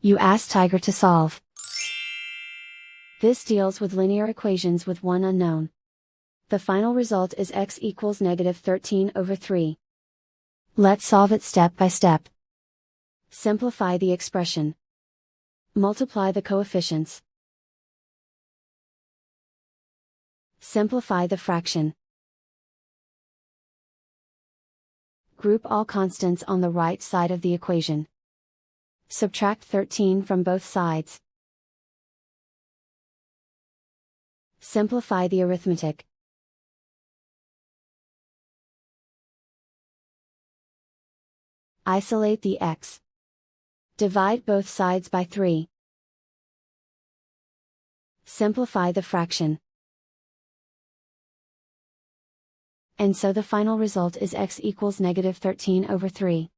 You ask Tiger to solve. This deals with linear equations with one unknown. The final result is x equals -13/3. Let's solve it step by step. Simplify the expression. Multiply the coefficients. Simplify the fraction. Group all constants on the right side of the equation. Subtract 13 from both sides. Simplify the arithmetic. Isolate the x. Divide both sides by 3. Simplify the fraction. And so the final result is x equals -13/3.